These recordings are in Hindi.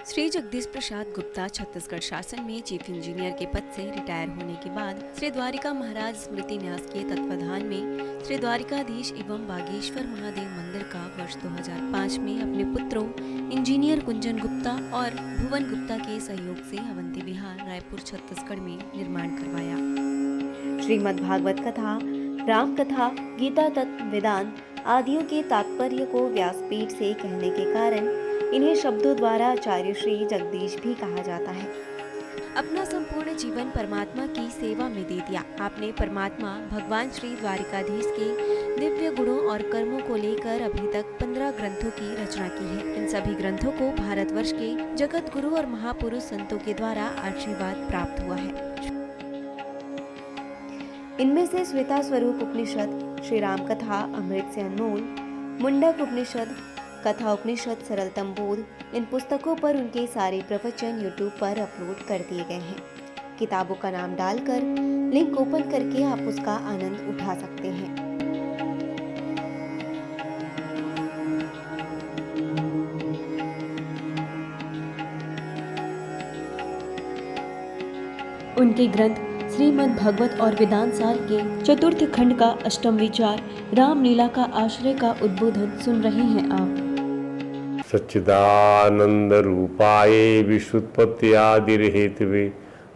श्री जगदीश प्रसाद गुप्ता छत्तीसगढ़ शासन में चीफ इंजीनियर के पद से रिटायर होने के बाद श्री द्वारिका महाराज स्मृति न्यास के तत्वाधान में श्री द्वारिकाधीश एवं बागेश्वर महादेव मंदिर का वर्ष 2005 में अपने पुत्रों इंजीनियर कुंजन गुप्ता और भुवन गुप्ता के सहयोग से अवंती विहार रायपुर छत्तीसगढ़ में निर्माण करवाया। श्रीमद् भागवत कथा, राम कथा, गीता तत्व, वेदांत आदियों के तात्पर्य को व्यासपीठ से कहने के कारण इन्हें शब्दों द्वारा आचार्य श्री जगदीश भी कहा जाता है। अपना संपूर्ण जीवन परमात्मा की सेवा में दे दिया। आपने परमात्मा भगवान श्री द्वारिकाधीश के दिव्य गुणों और कर्मों को लेकर अभी तक 15 ग्रंथों की रचना की है। इन सभी ग्रंथों को भारतवर्ष के जगत गुरु और महापुरुष संतों के द्वारा आशीर्वाद प्राप्त हुआ है। इनमें से श्वेता स्वरूप उपनिषद, श्री राम कथा अमृत से अनमोल, मुंडक उपनिषद, कथा उपनिषद, सरलतम बोध, इन पुस्तकों पर उनके सारे प्रवचन यूट्यूब पर अपलोड कर दिए गए हैं। किताबों का नाम डालकर लिंक ओपन करके आप उसका आनंद उठा सकते हैं। उनके ग्रंथ श्रीमद् भागवत और वेदांत सार के चतुर्थ खंड का अष्टम विचार रामलीला का आश्रय का उद्बोधन सुन रहे हैं आप। सच्चिदानंद रूपाय विश्वोत्पत्त्यादिहेतवे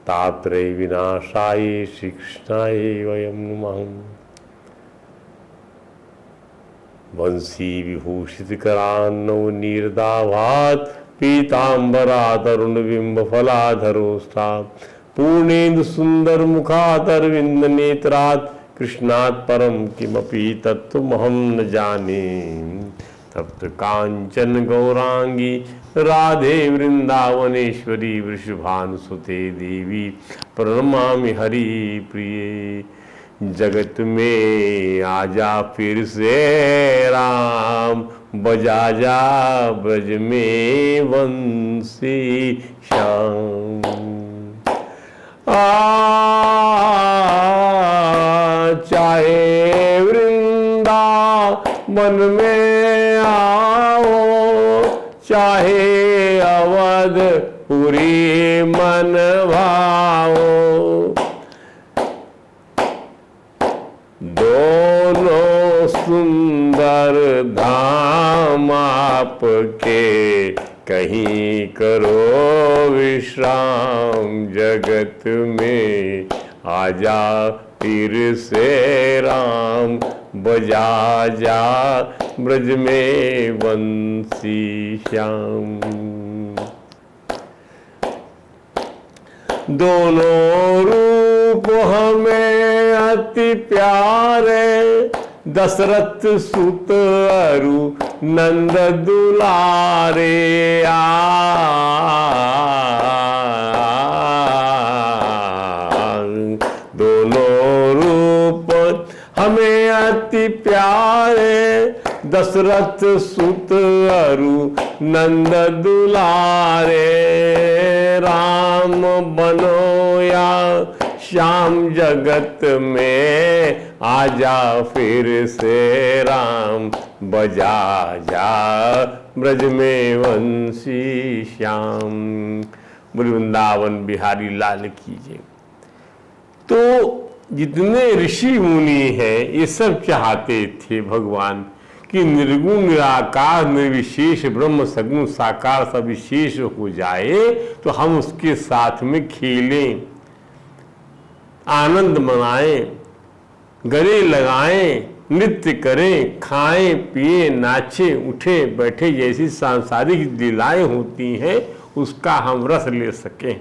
तात्रय विनाशाय श्री कृष्णाय वयं नमः। वंशी विभूषित करान्नव नीरदाभात पीतांबरात अरुण बिंब फलाधरोस्ता पूर्णेन्दु सुंदर मुखादरविंद नेत्रात् कृष्णात् परम किमपि तत्त्वमहं न जाने। तप्त कांचन गौरांगी राधे वृंदावनेश्वरी वृषभानुसुते देवी प्रणमामि हरि प्रिये। जगत में आजा फिर से राम, बजा जा ब्रज में वंशी श्याम। चाहे वृंदावन में आओ, चाहे अवध पुरी मन भाओ, दोनों सुंदर धाम आपके, कहीं करो विश्राम। जगत में आजा फिर से राम, बजा जा ब्रज में वंशी श्याम। दोनों रूप हमें अति प्यारे, दशरथ सुत अरु नंद दुलारे। दोनों रूप हमें अति प्यारे, दशरथ सुत अरु नंद दुलारे। राम बनो या श्याम जगत में, आजा फिर से राम, बजा जा ब्रज में वंशी श्याम। वृंदावन बिहारी लाल कीजिए। तो जितने ऋषि मुनि हैं ये सब चाहते थे भगवान कि निर्गुण निराकार निर्विशेष ब्रह्म सगुण साकार सविशेष हो जाए, तो हम उसके साथ में खेलें, आनंद मनाएं, गले लगाएं, नृत्य करें, खाएं पिए, नाचे उठे बैठे, जैसी सांसारिक लीलाएं होती हैं उसका हम रस ले सकें।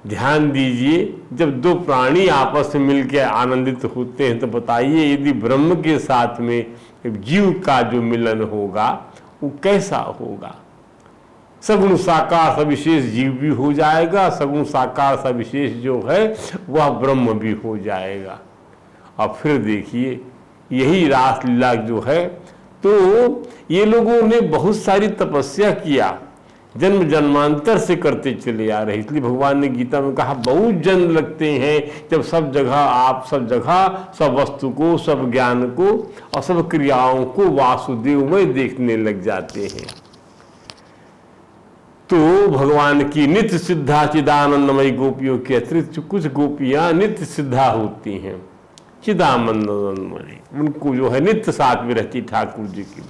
ध्यान दीजिए, जब दो प्राणी आपस में मिलकर आनंदित होते हैं तो बताइए यदि ब्रह्म के साथ में जीव का जो मिलन होगा वो कैसा होगा। सगुण साकार सविशेष जीव भी हो जाएगा, सगुण साकार सविशेष जो है वह ब्रह्म भी हो जाएगा। और फिर देखिए यही रासलीला जो है, तो ये लोगों ने बहुत सारी तपस्या किया, जन्म जन्मांतर से करते चले आ रहे। इसलिए भगवान ने गीता में कहा बहुत जन्म लगते हैं जब सब जगह आप सब जगह सब वस्तु को, सब ज्ञान को और सब क्रियाओं को वासुदेव में देखने लग जाते हैं। तो भगवान की नित्य सिद्धा चिदानंदमयी गोपियों के अतिरिक्त कुछ गोपियां नित्य सिद्धा होती हैं, चिदानंदमयी, उनको जो है नित्य साथ में रहती ठाकुर जी की।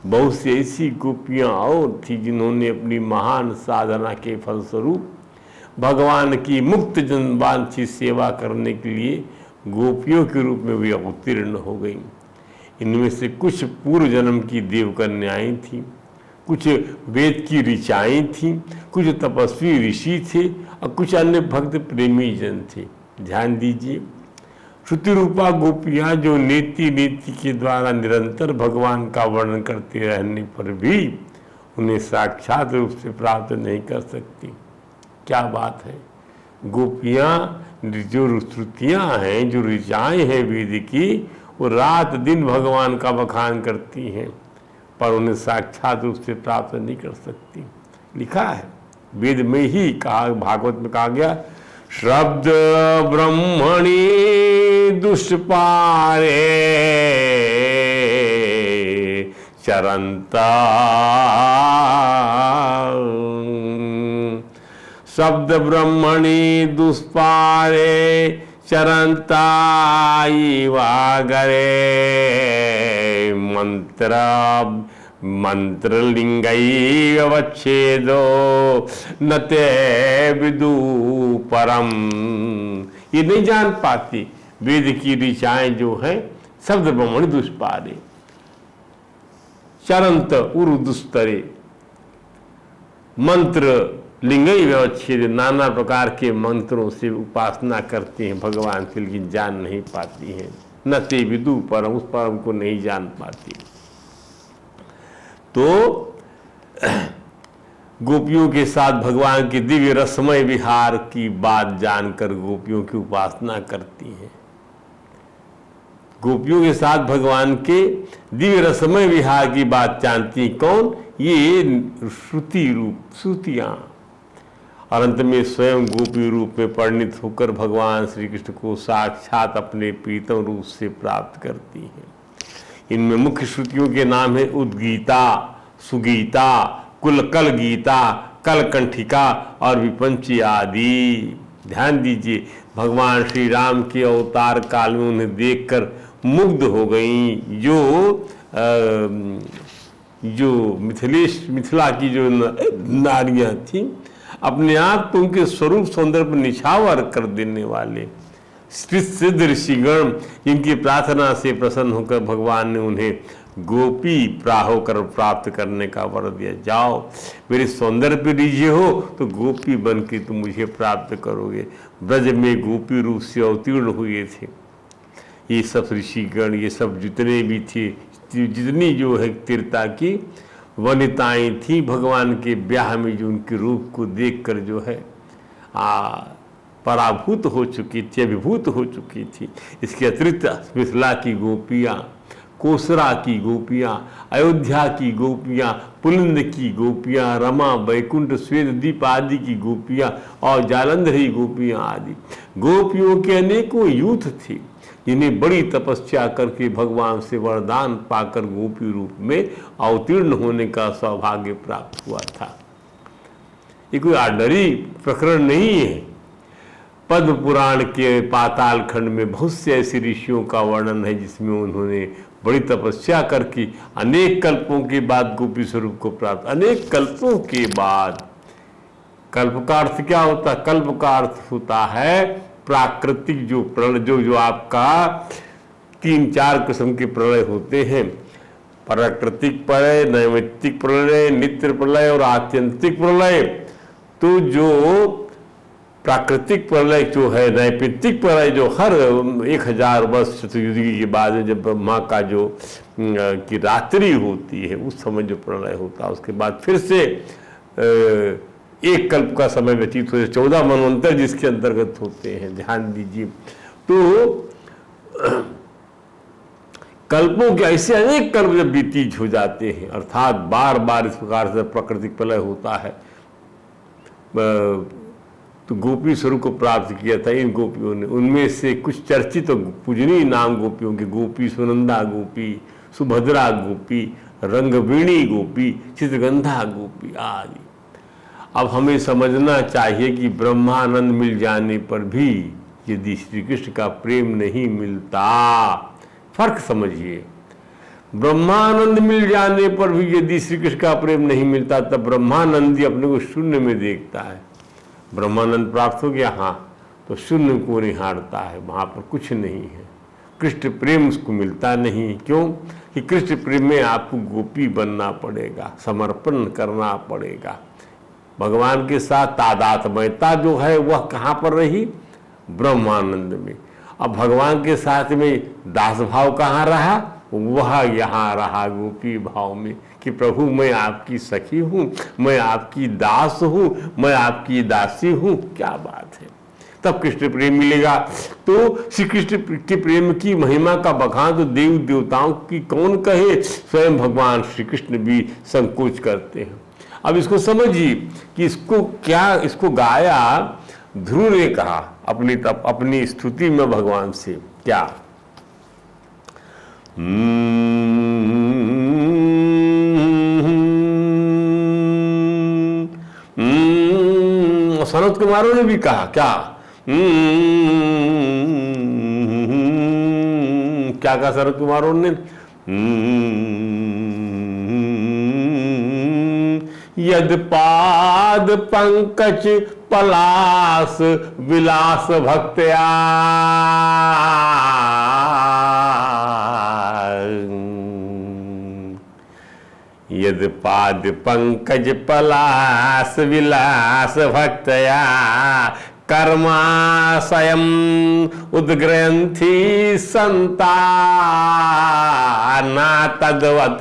बहुत सी ऐसी गोपियां और थी जिन्होंने अपनी महान साधना के फलस्वरूप भगवान की मुक्त जनवांछित सेवा करने के लिए गोपियों के रूप में भी अवतीर्ण हो गई। इनमें से कुछ पूर्व जन्म की देवकन्याएं थीं, कुछ वेद की ऋचाएं थीं, कुछ तपस्वी ऋषि थे और कुछ अन्य भक्त प्रेमी जन थे। ध्यान दीजिए, श्रुति रूपा गोपियां जो नीति नीति के द्वारा निरंतर भगवान का वर्णन करते रहने पर भी उन्हें साक्षात रूप से प्राप्त नहीं कर सकती। क्या बात है! गोपियां जो श्रुतियां हैं, जो ऋचाएं हैं वेद की, वो रात दिन भगवान का बखान करती हैं पर उन्हें साक्षात रूप से प्राप्त नहीं कर सकती। लिखा है वेद में ही कहा, भागवत में कहा गया, शब्द ब्रह्मणि दुष्पारे चरंता, शब्द ब्रह्मणि दुष्पारे चरंता वागरे मंत्रलिंगैवच्छेदो न ते विदु परम। ये नहीं जान पाती वेद की ऋचाएं जो हैं, शब्द ब्रह्मणि दुष्पारे चरंत उरुदुस्तरे, मंत्र लिंगई व्यवच्छेद, नाना प्रकार के मंत्रों से उपासना करते हैं भगवान की, लेकिन जान नहीं पाती हैं। न ते विदु परम, उस परम को नहीं जान पाती। तो गोपियों के साथ भगवान के दिव्य रसमय विहार की बात जानकर गोपियों की उपासना करती हैं। गोपियों के साथ भगवान के दिव्य रसमय विहार की बात जानती कौन? ये श्रुति रूप श्रुतियां, और अंत में स्वयं गोपी रूप में परिणित होकर भगवान श्री कृष्ण को साक्षात अपने प्रीतम रूप से प्राप्त करती हैं। इनमें मुख्य श्रुतियों के नाम है उद्गीता, सुगीता, कुलकल गीता, कलकंठिका और विपंची आदि। ध्यान दीजिए, भगवान श्री राम के अवतार काल में उन्हें देखकर मुग्ध हो गई जो मिथिला की जो नारियां थीं, अपने आप को उनके स्वरूप सौंदर्य पर निछावर कर देने वाले सिद्ध ऋषिगण, जिनकी प्रार्थना से प्रसन्न होकर भगवान ने उन्हें गोपी होकर प्राप्त करने का वर दिया। जाओ मेरे सौंदर्य पे रीझे हो तो गोपी बन के तुम मुझे प्राप्त करोगे। ब्रज में गोपी रूप से अवतीर्ण हुए थे ये सब ऋषिगण, ये सब जितने भी थे, जितनी जो है तीर्था की वनिताएं थी, भगवान के ब्याह में जो उनके रूप को देखकर जो है पराभूत हो चुकी थी, अभिभूत हो चुकी थी। इसके अतिरिक्त मिथिला की गोपियाँ, कोसरा की गोपियाँ, अयोध्या की गोपियाँ, पुलिंद की गोपियाँ, रमा, वैकुंठ, श्वेत दीप आदि की गोपियाँ और जालंधरी गोपियाँ आदि गोपियों के अनेकों यूथ थी, जिन्हें बड़ी तपस्या करके भगवान से वरदान पाकर गोपी रूप में अवतीर्ण होने का सौभाग्य प्राप्त हुआ था। ये कोई ऑर्डिनरी प्रकरण नहीं है। पद्म पुराण के पाताल खंड में बहुत से ऐसे ऋषियों का वर्णन है जिसमें उन्होंने बड़ी तपस्या करके अनेक कल्पों के बाद गोपी स्वरूप को प्राप्त। अनेक कल्पों के बाद, कल्प का अर्थ क्या होता है? कल्प का अर्थ होता है प्राकृतिक जो प्रलय, जो आपका 3-4 किस्म के प्रलय होते हैं। प्राकृतिक प्रलय, नैमित्तिक प्रलय, नित्य प्रलय और आत्यंतिक प्रलय। तो जो प्राकृतिक प्रलय जो है, नैमित्तिक प्रलय जो हर 1000 वर्ष चतुर्युगी के बाद जब ब्रह्मा का जो की रात्रि होती है उस समय जो प्रलय होता है, उसके बाद फिर से एक कल्प का समय व्यतीत हो, 14 मनवंतर जिसके अंतर्गत होते हैं। ध्यान दीजिए, तो कल्पों के ऐसे अनेक कल्प जब व्यतीत हो जाते हैं, अर्थात बार बार इस प्रकार से प्राकृतिक प्रलय होता है, तो गोपी स्वरूप को प्राप्त किया था इन गोपियों ने। उनमें से कुछ चर्चित तो पूजनीय नाम गोपियों के, गोपी सुनंदा गोपी, सुभद्रा गोपी, रंगवीणी गोपी, चित्रगंधा गोपी आदि। अब हमें समझना चाहिए कि ब्रह्मानंद मिल जाने पर भी यदि श्री कृष्ण का प्रेम नहीं मिलता, फर्क समझिए, ब्रह्मानंद मिल जाने पर भी यदि श्री कृष्ण का प्रेम नहीं मिलता तब ब्रह्मानंद ही अपने को शून्य में देखता है। ब्रह्मानंद प्राप्त हो गया, हाँ, तो शून्य को निहारता है, वहाँ पर कुछ नहीं है। कृष्ण प्रेम उसको मिलता नहीं। क्यों? कि कृष्ण प्रेम में आपको गोपी बनना पड़ेगा, समर्पण करना पड़ेगा। भगवान के साथ तादात्म्यता जो है वह कहाँ पर रही? ब्रह्मानंद में। अब भगवान के साथ में दास भाव कहाँ रहा? वह यहाँ रहा गोपी भाव में कि प्रभु मैं आपकी सखी हूँ, मैं आपकी दास हूँ, मैं आपकी दासी हूँ। क्या बात है! तब कृष्ण प्रेम मिलेगा। तो श्री कृष्ण के प्रेम की महिमा का बखान तो देव देवताओं की कौन कहे, स्वयं भगवान श्री कृष्ण भी संकोच करते हैं। अब इसको समझिए कि इसको गाया ध्रुव ने कहा अपनी स्तुति में भगवान से, क्या? सनत कुमारों ने भी कहा, क्या? क्या कहा सनत कुमारों ने? यद पाद पंकज पलास विलास भक्त्या, यद पाद पंकज पलास विलास भक्त्या कर्माशयम उद्ग्रंथि संता ना तद्वत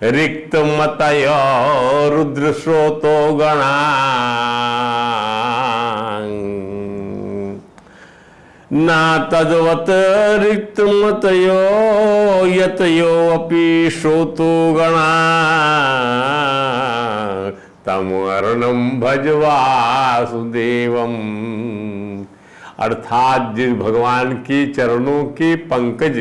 रिक्त मतयो रुद्र श्रोतो गणा, ना तद्वत रिक्त मतयो यतयो अपि श्रोतो गणा, तमर्णम भज वासुदेवम। अर्थात जिस भगवान के चरणों के पंकज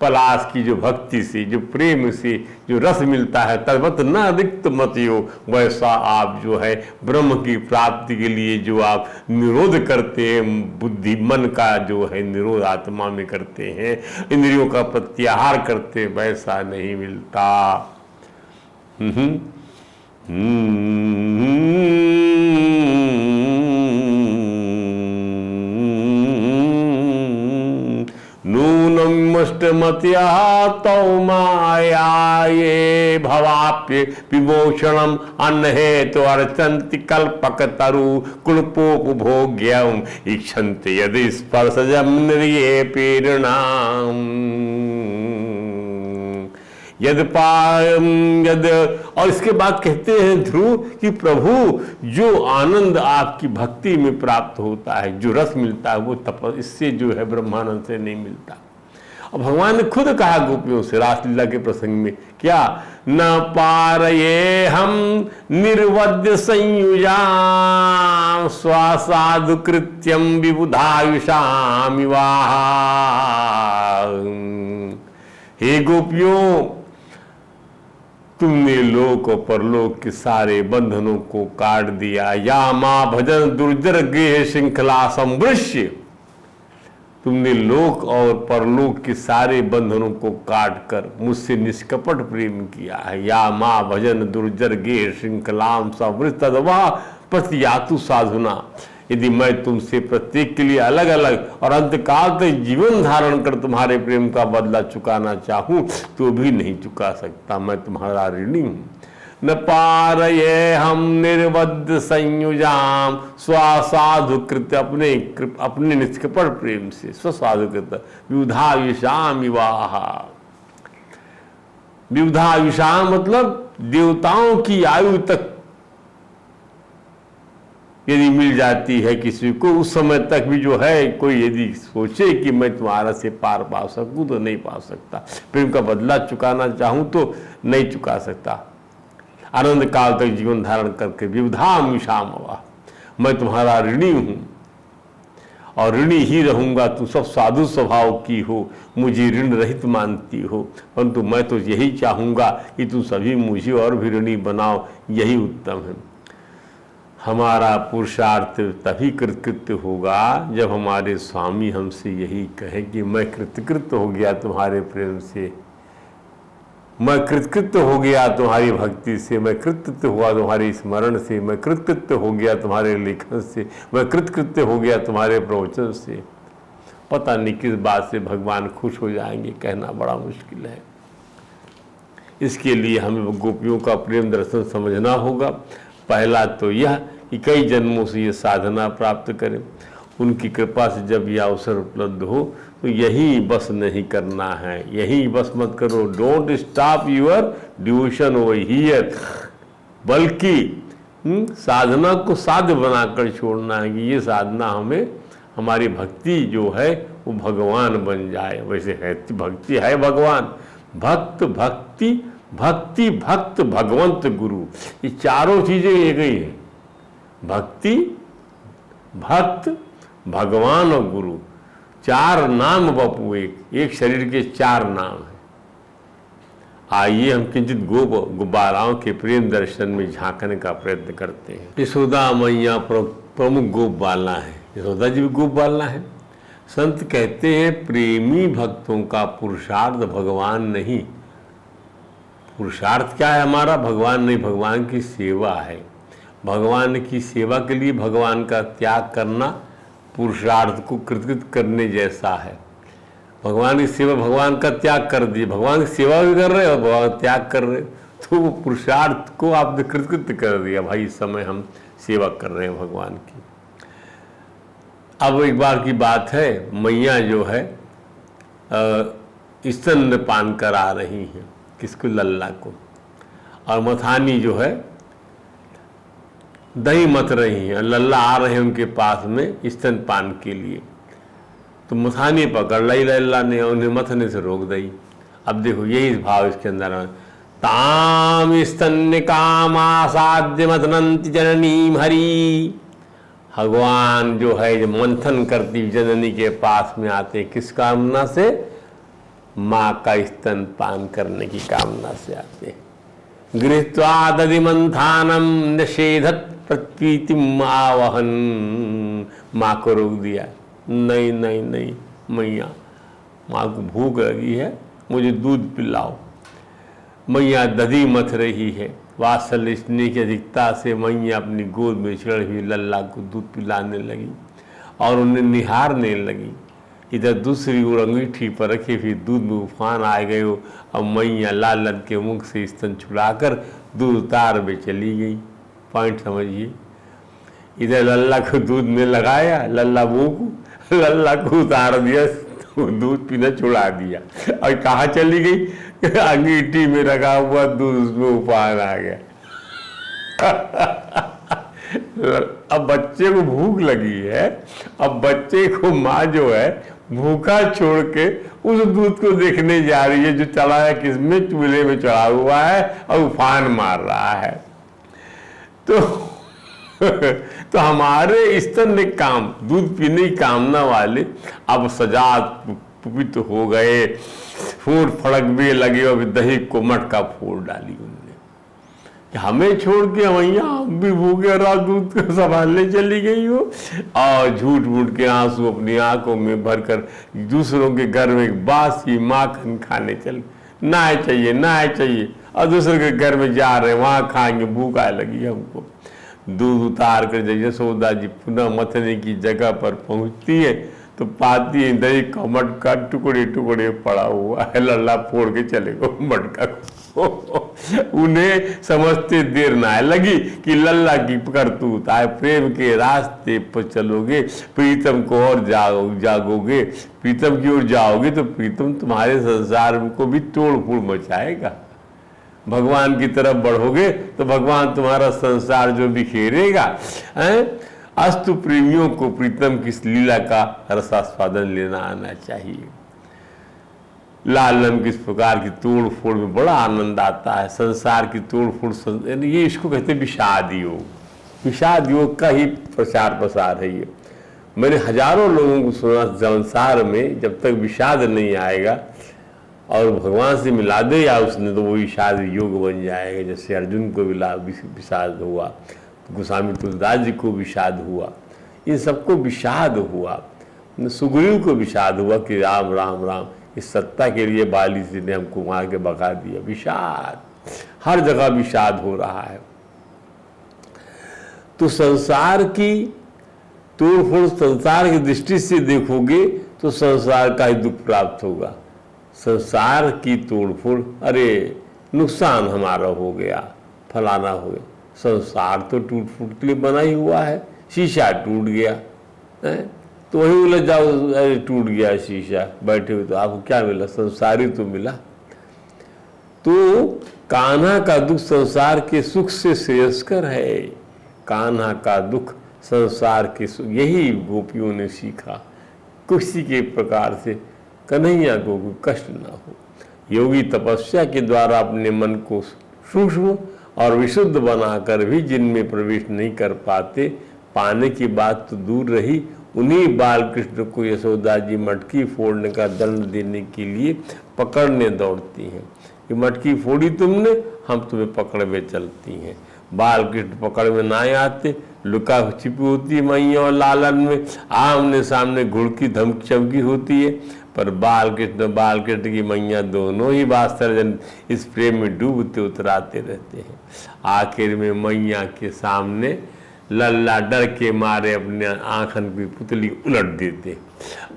पलाश की जो भक्ति से, जो प्रेम से जो रस मिलता है, तद्वत न रिक्त मतियो, वैसा आप जो है ब्रह्म की प्राप्ति के लिए जो आप निरोध करते हैं, बुद्धि मन का जो है निरोध आत्मा में करते हैं, इंद्रियों का प्रत्याहार करते हैं, वैसा नहीं मिलता। नूनमष्टमत्या तौ मायाये भवाप्य विमोचनम अन्नहेतु अर्चन्ति कल्पक तरु कुल्पोपभोग्यम इच्छन्ति यदि स्पर्शजम निर्ये पीड़नाम। यद और इसके बाद कहते हैं ध्रुव कि प्रभु जो आनंद आपकी भक्ति में प्राप्त होता है, जो रस मिलता है, वो इससे जो है ब्रह्मानंद से नहीं मिलता। और भगवान ने खुद कहा गोपियों से रासलीला के प्रसंग में, क्या? न पारये हम निर्वद्य संयुजां स्वासाधु कृत्यम विबुधायुषाम विवाह। हे गोपियों, तुमने लोक और परलोक के सारे बंधनों को काट दिया। या मां भजन दुर्जर गृह श्रृंखला संवृश्य, तुमने लोक और परलोक के सारे बंधनों को काट कर मुझसे निष्कपट प्रेम किया है। या मां भजन दुर्जर गृह श्रृंखलाम संवृत तदवा प्रतियातु साधुना। यदि मैं तुमसे प्रत्येक के लिए अलग अलग और अंतकाल तक जीवन धारण कर तुम्हारे प्रेम का बदला चुकाना चाहूं तो भी नहीं चुका सकता, मैं तुम्हारा ऋणी हूं। न पारये हम निर्बद्ध संयुजाम स्वसाधुकृत, अपने निष्कपट प्रेम से स्वसाधुकृत विबुधायुषाम विवाह। विबुधायुषाम मतलब देवताओं की आयु तक यदि मिल जाती है किसी को, उस समय तक भी जो है कोई यदि सोचे कि मैं तुम्हारा से पार पा सकूं तो नहीं पा सकता। प्रेम का बदला चुकाना चाहूं तो नहीं चुका सकता। आनंद काल तक जीवन धारण करके विबुधाम विषाम हुआ, मैं तुम्हारा ऋणी हूं और ऋणी ही रहूंगा। तू सब साधु स्वभाव की हो, मुझे ऋण रहित मानती हो, परंतु मैं तो यही चाहूंगा कि तू सभी मुझे और भी ऋणी बनाओ, यही उत्तम है। हमारा पुरुषार्थ तभी कृतकृत्य होगा जब हमारे स्वामी हमसे यही कहें कि मैं कृतकृत्य हो गया तुम्हारे प्रेम से, मैं कृतकृत्य हो गया तुम्हारी भक्ति से, मैं कृतकृत्य हुआ तुम्हारे स्मरण से, मैं कृतकृत्य हो गया तुम्हारे लेखन से, मैं कृतकृत्य हो गया तुम्हारे प्रवचन से। पता नहीं किस बात से भगवान खुश हो जाएंगे, कहना बड़ा मुश्किल है। इसके लिए हमें गोपियों का प्रेम दर्शन समझना होगा। पहला तो यह कि कई जन्मों से ये साधना प्राप्त करें, उनकी कृपा से जब यह अवसर उपलब्ध हो तो यही बस नहीं करना है, यही बस मत करो। Don't stop your devotion over here, बल्कि साधना को साध्य बनाकर छोड़ना है कि ये साधना हमें हमारी भक्ति जो है वो भगवान बन जाए। वैसे है भक्ति है भगवान, भक्त भक्ति भक्ति भक्त भगवंत गुरु, ये चारों चीजें एक ही है। भक्ति भक्त भगवान और गुरु, चार नाम बपू, एक शरीर के चार नाम है। आइए हम किंचित गुब्बाराओं के प्रेम दर्शन में झांकने का प्रयत्न करते हैं। यशोदा मैया प्रमुख गोप बाला है, यशोदा जी भी गोप बाला है। संत कहते हैं प्रेमी भक्तों का पुरुषार्थ भगवान नहीं। पुरुषार्थ क्या है हमारा? भगवान नहीं, भगवान की सेवा है। भगवान की सेवा के लिए भगवान का त्याग करना पुरुषार्थ को कृतकृत करने जैसा है। भगवान की सेवा, भगवान का त्याग कर दिए, भगवान की सेवा भी कर रहे और भगवान त्याग कर रहे, तो वो पुरुषार्थ को आपने कृतकृत कर दिया। भाई इस समय हम सेवा कर रहे हैं भगवान की। अब एक बार की बात है, मैया जो है स्तनपान करा रही हैं, किसको? लल्ला को। और मथानी जो है दही मथ रही हैं, लल्ला आ रहे हैं उनके पास में स्तनपान के लिए। तो मथानी पकड़ लाई लल्ला ने, उन्हें मथने से रोक दी। अब देखो यही भाव इसके अंदर है। ताम स्तन्य काम आसाद्य मथनंति जननी हरी। भगवान जो है जो मंथन करती जननी के पास में आते, किस कामना से? माँ का स्तन पान करने की कामना से आते। गृहीत्वा दधि मंथानम निषेधत प्रतीतिम आवहन। माँ को रोक दिया, नहीं नहीं नहीं मैया, माँ को भूख लगी है, मुझे दूध पिलाओ। मैया दधी मथ रही है, वात्सल्य स्नेह की अधिकता से मैया अपनी गोद में चढ़ हुई लल्ला को दूध पिलाने लगी और उन्हें निहारने लगी। इधर दूसरी ओर अंगीठी पर रखे हुए दूध में उफान आ गए हो। अब मैया लालन के मुख से स्तन छुड़ाकर दूध उतार में चली गई। पॉइंट समझिए, इधर लल्ला को दूध में लगाया, लल्ला भूख, लल्ला को उतार दिया, तो दूध पीना छुड़ा दिया और कहाँ चली गई? अंगीठी में रखा हुआ दूध उसमें उफान आ गया। अब बच्चे को भूख लगी है, अब बच्चे को माँ जो है भूखा छोड़ के उस दूध को देखने जा रही है जो चढ़ा है किसमें? चूल्हे में चढ़ा हुआ है और उफान मार रहा है। तो हमारे स्तन काम, दूध पीने की कामना वाले अब सजाद पुपित हो गए, फूट फड़क भी लगे और दही को मटका फोड़ डाली उन्होंने। हमें छोड़ के मैया हम भी भूखे रहा दूध को संभालने चली गई हो, और झूठ मूठ के आंसू अपनी आंखों में भरकर दूसरों के घर में बासी माखन खाने चल, ना चाहिए ना चाहिए, और दूसरे के घर में जा रहे वहां खाएंगे, भूखा लगी हमको। दूध उतार कर जब यशोदा जी पुनः मथने की जगह पर पहुंचती है तो पाती है दही का मटका टुकड़े टुकड़े पड़ा हुआ है, लल्ला फोड़ के चले गो मटका को। उन्हें समझते देर ना लगी कि लल्ला की करतूत आए, प्रेम के रास्ते पर चलोगे, प्रीतम को और जागोगे, प्रीतम की ओर जाओगे तो प्रीतम तुम्हारे संसार को भी तोड़ फोड़ मचाएगा। भगवान की तरफ बढ़ोगे तो भगवान तुम्हारा संसार जो बिखेरेगा। अस्तु प्रेमियों को प्रीतम की लीला का रसास्वादन लेना आना चाहिए। लालन किस प्रकार की तोड़ फोड़ में बड़ा आनंद आता है, संसार की तोड़ फोड़, ये इसको कहते हैं विषाद योग। विषाद योग का ही प्रचार प्रसार है ये। मैंने हजारों लोगों को सुना संसार में जब तक विषाद नहीं आएगा और भगवान से मिला दे या उसने, तो वो विषाद योग बन जाएगा। जैसे अर्जुन को विषाद हुआ, गोस्वामी तुलसीदास जी को विषाद हुआ, इन सबको विषाद हुआ, सुग्रीव को विषाद हुआ कि राम राम राम, इस सत्ता के लिए बाली जी ने हमको मार के भगा दिया। विषाद, हर जगह विषाद हो रहा है। तो संसार की तोड़फोड़, संसार की दृष्टि से देखोगे तो संसार का ही दुख प्राप्त होगा। संसार की तोड़फोड़, अरे नुकसान हमारा हो गया, फलाना हो गया। संसार तो टूट फूट के लिए बना ही हुआ है। शीशा टूट गया है तो वही उलझ जाओ, अरे टूट गया शीशा, बैठे हुए तो आपको क्या मिला? संसारी तो मिला। तो कान्हा का दुख संसार के सुख से श्रेयस्कर है। कान्हा का दुख संसार के सुख, यही गोपियों ने सीखा। किसी के प्रकार से कन्हैया को कोई कष्ट ना हो। योगी तपस्या के द्वारा अपने मन को सूक्ष्म और विशुद्ध बनाकर भी जिनमें प्रवेश नहीं कर पाते, पाने की बात तो दूर रही, उन्हीं बाल कृष्ण को यशोदा जी मटकी फोड़ने का दंड देने के लिए पकड़ने दौड़ती हैं कि मटकी फोड़ी तुमने, हम तुम्हें पकड़ में चलती हैं। बाल कृष्ण पकड़ में ना आते, लुका छिपी होती मैया और लालन में, आमने सामने घुड़की धमकी चमकी होती है। पर बाल कृष्ण की मैया दोनों ही वास्तव इस प्रेम में डूबते उतराते रहते हैं। आखिर में मैया के सामने लल्ला डर के मारे अपने आंखन की पुतली उलट देते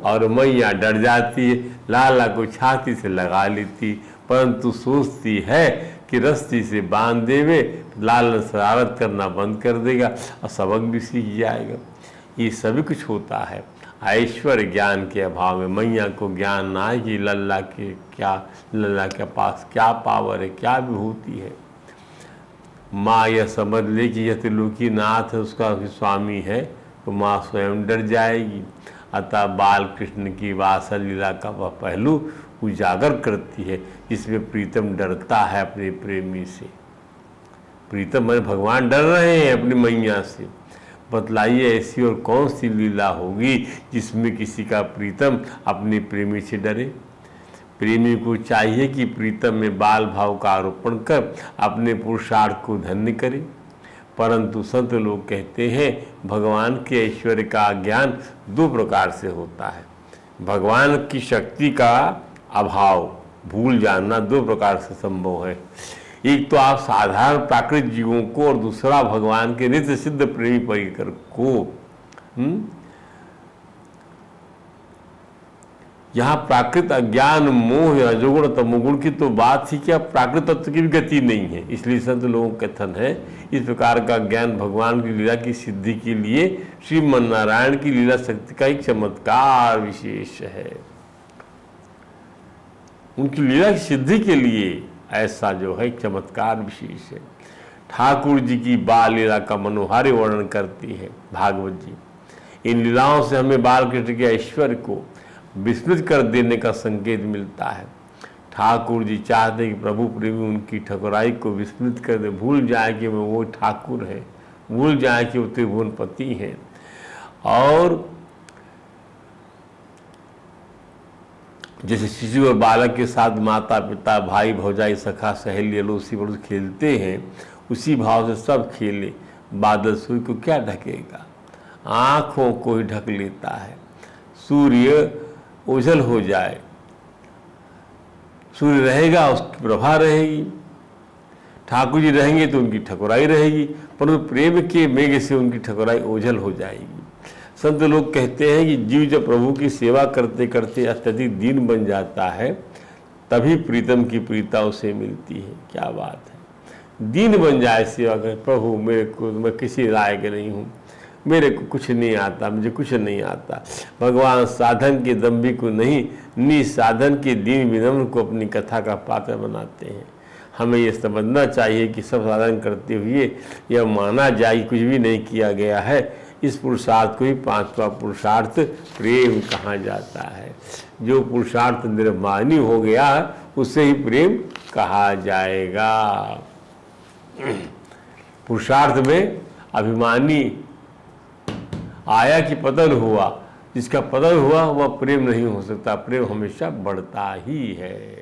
और मैया डर जाती है, लाला को छाती से लगा लेती, परंतु सोचती है कि रस्सी से बांध देवे, लाल शरारत करना बंद कर देगा और सबक भी सीख जाएगा। ये सभी कुछ होता है ऐश्वर्य ज्ञान के अभाव में। मैया को ज्ञान ना है कि लल्ला के पास क्या पावर है, क्या विभूति है। माँ यह समझ ले कि यह त्रिलोकी नाथ है, उसका स्वामी है, तो माँ स्वयं डर जाएगी। अतः बाल कृष्ण की वात्सल्य लीला का वह पहलू उजागर करती है जिसमें प्रीतम डरता है अपने प्रेमी से। प्रीतम मैंने भगवान डर रहे हैं अपनी मैया से। बतलाइए ऐसी और कौन सी लीला होगी जिसमें किसी का प्रीतम अपने प्रेमी से डरे। प्रेमी को चाहिए कि प्रीतम में बाल भाव का आरोपण कर अपने पुरुषार्थ को धन्य करे, परंतु संत लोग कहते हैं भगवान के ऐश्वर्य का ज्ञान दो प्रकार से होता है। भगवान की शक्ति का अभाव, भूल जानना दो प्रकार से संभव है। एक तो आप साधारण प्राकृत जीवों को और दूसरा भगवान के नित्य सिद्ध प्रेमी परिकर को। यहाँ प्राकृत अज्ञान मोह रजोगुण तमोगुण की तो बात ही क्या, प्राकृत तत्व की भी गति नहीं है। इसलिए संत लोगों का कथन है इस प्रकार का ज्ञान भगवान की लीला की सिद्धि के लिए श्रीमन नारायण की लीला शक्ति का एक चमत्कार विशेष है। उनकी लीला की सिद्धि के लिए ऐसा जो है चमत्कार विशेष है। ठाकुर जी की बाल लीला का मनोहारी वर्णन करती है भागवत जी। इन लीलाओं से हमें बाल कृष्ण के ऐश्वर्य को विस्मृत कर देने का संकेत मिलता है। ठाकुर जी चाहते कि प्रभु प्रेमी उनकी ठकुराई को विस्मृत कर दे, भूल जाए कि वो ठाकुर है, भूल जाए कि वो त्रिभुवनपति हैं। और जैसे शिशु और बालक के साथ माता पिता भाई भौजाई सखा सहेली अड़ोसी पड़ोस खेलते हैं, उसी भाव से सब खेले। बादल सूर्य को क्या ढकेगा, आँखों को ही ढक लेता है। सूर्य ओझल हो जाए, सूर्य रहेगा उसकी प्रभा रहेगी, ठाकुर जी रहेंगे तो उनकी ठकुराई रहेगी, परंतु प्रेम के मेघ से उनकी ठकुराई ओझल हो जाएगी। संत लोग कहते हैं कि जीव जब प्रभु की सेवा करते करते अत्यधिक दीन बन जाता है तभी प्रीतम की प्रीता उसे मिलती है। क्या बात है, दीन बन जाए सेवा कर, प्रभु मेरे को, मैं किसी लायक नहीं हूँ, मेरे को कुछ नहीं आता, मुझे कुछ नहीं आता। भगवान साधन के दम्भी को नहीं, निसाधन के दीन विनम्र को अपनी कथा का पात्र बनाते हैं। हमें यह समझना चाहिए कि सब साधन करते हुए यह माना जाए कुछ भी नहीं किया गया है। इस पुरुषार्थ को ही पांचवा पुरुषार्थ प्रेम कहा जाता है। जो पुरुषार्थ निर्मानी हो गया उसे ही प्रेम कहा जाएगा। पुरुषार्थ में अभिमानी आया कि पतन हुआ, जिसका पतन हुआ वह प्रेम नहीं हो सकता। प्रेम हमेशा बढ़ता ही है।